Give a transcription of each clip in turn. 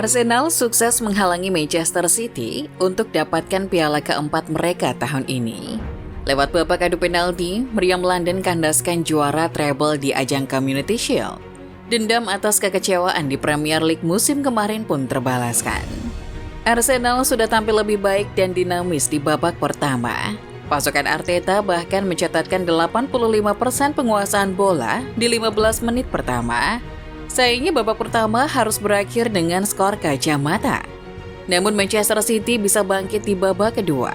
Arsenal sukses menghalangi Manchester City untuk dapatkan piala keempat mereka tahun ini. Lewat babak adu penalti, Meriam London kandaskan juara treble di ajang Community Shield. Dendam atas kekecewaan di Premier League musim kemarin pun terbalaskan. Arsenal sudah tampil lebih baik dan dinamis di babak pertama. Pasukan Arteta bahkan mencatatkan 85% penguasaan bola di 15 menit pertama. Sayangnya babak pertama harus berakhir dengan skor kacamata. Namun Manchester City bisa bangkit di babak kedua.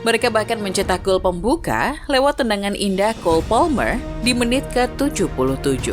Mereka bahkan mencetak gol pembuka lewat tendangan indah Cole Palmer di menit ke-77.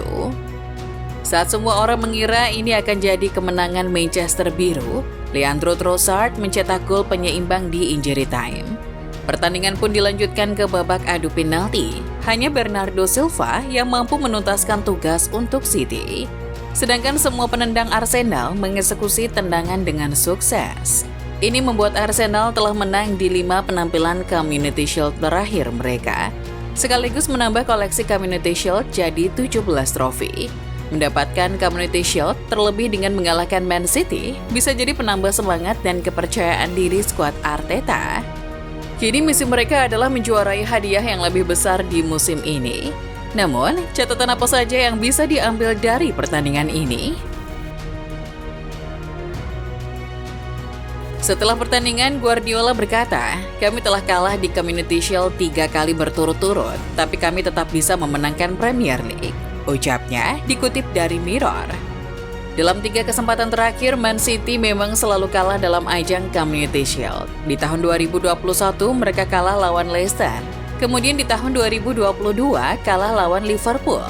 Saat semua orang mengira ini akan jadi kemenangan Manchester Biru, Leandro Trossard mencetak gol penyeimbang di injury time. Pertandingan pun dilanjutkan ke babak adu penalti. Hanya Bernardo Silva yang mampu menuntaskan tugas untuk City. Sedangkan semua penendang Arsenal mengeksekusi tendangan dengan sukses. Ini membuat Arsenal telah menang di 5 penampilan Community Shield terakhir mereka, sekaligus menambah koleksi Community Shield jadi 17 trofi. Mendapatkan Community Shield terlebih dengan mengalahkan Man City bisa jadi penambah semangat dan kepercayaan diri skuad Arteta. Kini misi mereka adalah menjuarai hadiah yang lebih besar di musim ini. Namun, catatan apa saja yang bisa diambil dari pertandingan ini? Setelah pertandingan, Guardiola berkata, "Kami telah kalah di Community Shield 3 kali berturut-turut, tapi kami tetap bisa memenangkan Premier League." Ucapnya dikutip dari Mirror. Dalam 3 kesempatan terakhir, Man City memang selalu kalah dalam ajang Community Shield. Di tahun 2021, mereka kalah lawan Leicester. Kemudian di tahun 2022 kalah lawan Liverpool.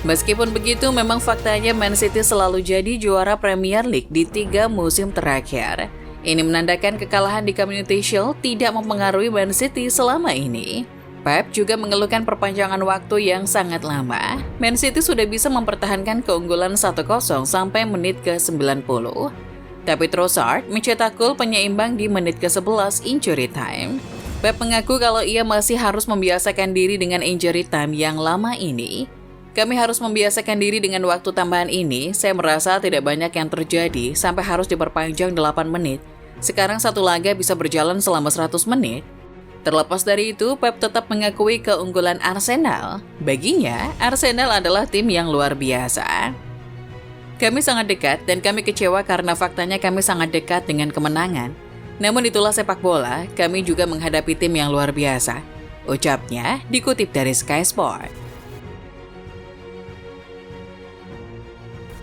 Meskipun begitu, memang faktanya Man City selalu jadi juara Premier League di 3 musim terakhir. Ini menandakan kekalahan di Community Shield tidak mempengaruhi Man City selama ini. Pep juga mengeluhkan perpanjangan waktu yang sangat lama. Man City sudah bisa mempertahankan keunggulan 1-0 sampai menit ke-90. Tapi Trossard mencetak gol penyeimbang di menit ke-11 injury time. Pep mengaku kalau ia masih harus membiasakan diri dengan injury time yang lama ini. Kami harus membiasakan diri dengan waktu tambahan ini. Saya merasa tidak banyak yang terjadi sampai harus diperpanjang 8 menit. Sekarang satu laga bisa berjalan selama 100 menit. Terlepas dari itu, Pep tetap mengakui keunggulan Arsenal. Baginya, Arsenal adalah tim yang luar biasa. Kami sangat dekat dan kami kecewa karena faktanya kami sangat dekat dengan kemenangan. Namun itulah sepak bola, kami juga menghadapi tim yang luar biasa. Ucapnya dikutip dari Sky Sport.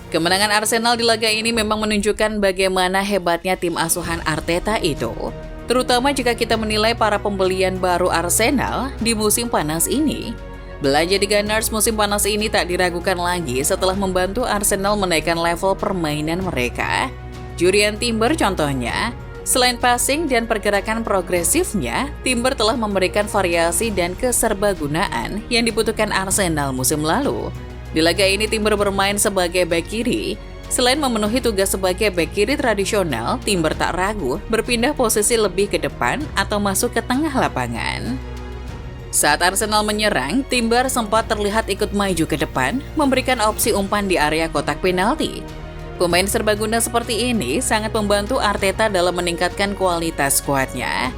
Kemenangan Arsenal di laga ini memang menunjukkan bagaimana hebatnya tim asuhan Arteta itu. Terutama jika kita menilai para pembelian baru Arsenal di musim panas ini. Belanja di Gunners musim panas ini tak diragukan lagi setelah membantu Arsenal menaikkan level permainan mereka. Jurriën Timber contohnya. Selain passing dan pergerakan progresifnya, Timber telah memberikan variasi dan keserbagunaan yang dibutuhkan Arsenal musim lalu. Di laga ini Timber bermain sebagai bek kiri. Selain memenuhi tugas sebagai bek kiri tradisional, Timber tak ragu berpindah posisi lebih ke depan atau masuk ke tengah lapangan. Saat Arsenal menyerang, Timber sempat terlihat ikut maju ke depan, memberikan opsi umpan di area kotak penalti. Pemain serbaguna seperti ini sangat membantu Arteta dalam meningkatkan kualitas skuadnya.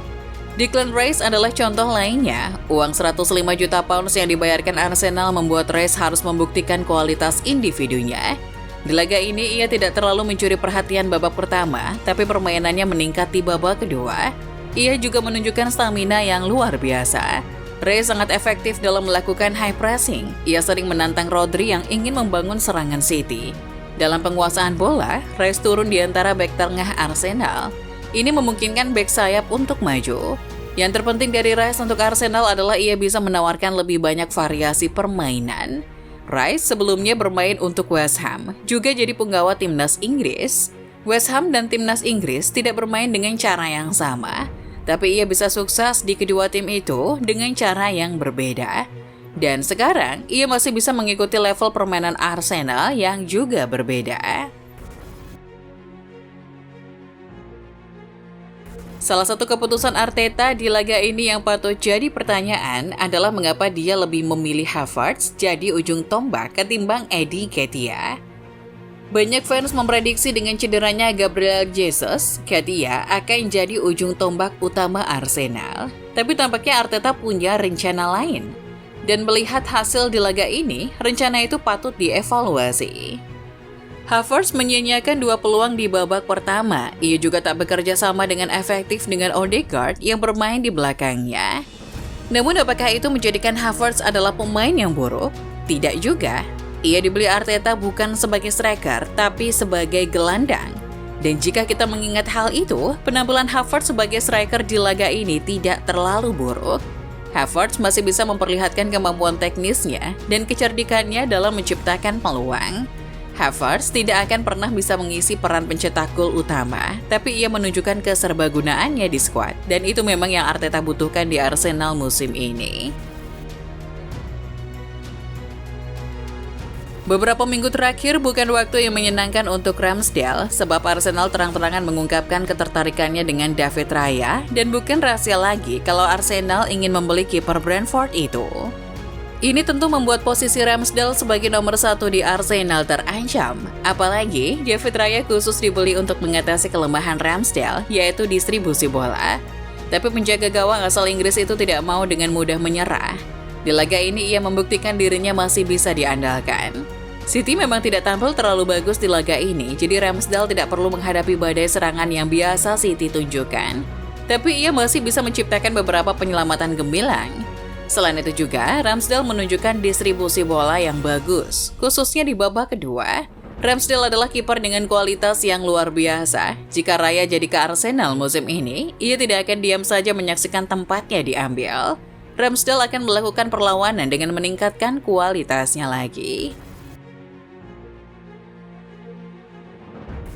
Declan Rice adalah contoh lainnya. Uang 105 juta pounds yang dibayarkan Arsenal membuat Rice harus membuktikan kualitas individunya. Di laga ini ia tidak terlalu mencuri perhatian babak pertama, tapi permainannya meningkat di babak kedua. Ia juga menunjukkan stamina yang luar biasa. Rice sangat efektif dalam melakukan high pressing. Ia sering menantang Rodri yang ingin membangun serangan City. Dalam penguasaan bola, Rice turun di antara bek tengah Arsenal. Ini memungkinkan bek sayap untuk maju. Yang terpenting dari Rice untuk Arsenal adalah ia bisa menawarkan lebih banyak variasi permainan. Rice sebelumnya bermain untuk West Ham, juga jadi penggawa timnas Inggris. West Ham dan timnas Inggris tidak bermain dengan cara yang sama, tapi ia bisa sukses di kedua tim itu dengan cara yang berbeda. Dan sekarang, ia masih bisa mengikuti level permainan Arsenal yang juga berbeda. Salah satu keputusan Arteta di laga ini yang patut jadi pertanyaan adalah mengapa dia lebih memilih Havertz jadi ujung tombak ketimbang Eddie Nketiah. Banyak fans memprediksi dengan cederanya Gabriel Jesus, Nketiah akan jadi ujung tombak utama Arsenal. Tapi tampaknya Arteta punya rencana lain. Dan melihat hasil di laga ini, rencana itu patut dievaluasi. Havertz menyia-nyiakan 2 peluang di babak pertama. Ia juga tak bekerja sama dengan efektif dengan Odegaard yang bermain di belakangnya. Namun apakah itu menjadikan Havertz adalah pemain yang buruk? Tidak juga. Ia dibeli Arteta bukan sebagai striker, tapi sebagai gelandang. Dan jika kita mengingat hal itu, penampilan Havertz sebagai striker di laga ini tidak terlalu buruk. Havertz masih bisa memperlihatkan kemampuan teknisnya dan kecerdikannya dalam menciptakan peluang. Havertz tidak akan pernah bisa mengisi peran pencetak gol utama, tapi ia menunjukkan keserbagunaannya di skuad, dan itu memang yang Arteta butuhkan di Arsenal musim ini. Beberapa minggu terakhir bukan waktu yang menyenangkan untuk Ramsdale, sebab Arsenal terang-terangan mengungkapkan ketertarikannya dengan David Raya, dan bukan rahasia lagi kalau Arsenal ingin membeli kiper Brentford itu. Ini tentu membuat posisi Ramsdale sebagai nomor 1 di Arsenal terancam. Apalagi, David Raya khusus dibeli untuk mengatasi kelemahan Ramsdale, yaitu distribusi bola. Tapi penjaga gawang asal Inggris itu tidak mau dengan mudah menyerah. Di laga ini ia membuktikan dirinya masih bisa diandalkan. City memang tidak tampil terlalu bagus di laga ini, jadi Ramsdale tidak perlu menghadapi badai serangan yang biasa City tunjukkan. Tapi ia masih bisa menciptakan beberapa penyelamatan gemilang. Selain itu juga, Ramsdale menunjukkan distribusi bola yang bagus, khususnya di babak kedua. Ramsdale adalah kiper dengan kualitas yang luar biasa. Jika Raya jadi ke Arsenal musim ini, ia tidak akan diam saja menyaksikan tempatnya diambil. Ramsdale akan melakukan perlawanan dengan meningkatkan kualitasnya lagi.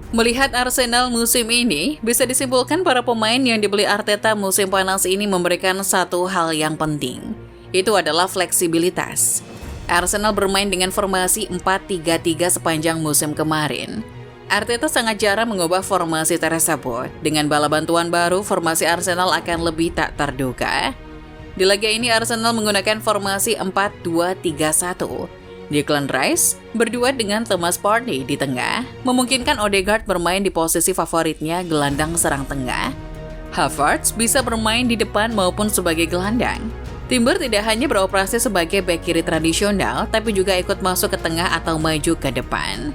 Melihat Arsenal musim ini, bisa disimpulkan para pemain yang dibeli Arteta musim panas ini memberikan satu hal yang penting. Itu adalah fleksibilitas. Arsenal bermain dengan formasi 4-3-3 sepanjang musim kemarin. Arteta sangat jarang mengubah formasi tersebut. Dengan bala bantuan baru, formasi Arsenal akan lebih tak terduga. Di laga ini Arsenal menggunakan formasi 4-2-3-1. Declan Rice berdua dengan Thomas Partey di tengah, memungkinkan Odegaard bermain di posisi favoritnya gelandang serang tengah. Havertz bisa bermain di depan maupun sebagai gelandang. Timber tidak hanya beroperasi sebagai bek kiri tradisional, tapi juga ikut masuk ke tengah atau maju ke depan.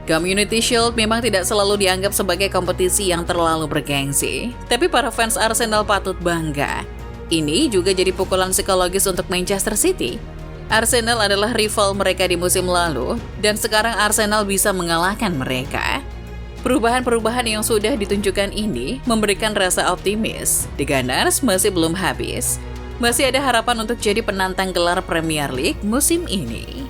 Community Shield memang tidak selalu dianggap sebagai kompetisi yang terlalu bergengsi, tapi para fans Arsenal patut bangga. Ini juga jadi pukulan psikologis untuk Manchester City. Arsenal adalah rival mereka di musim lalu, dan sekarang Arsenal bisa mengalahkan mereka. Perubahan-perubahan yang sudah ditunjukkan ini memberikan rasa optimis. The Gunners masih belum habis. Masih ada harapan untuk jadi penantang gelar Premier League musim ini.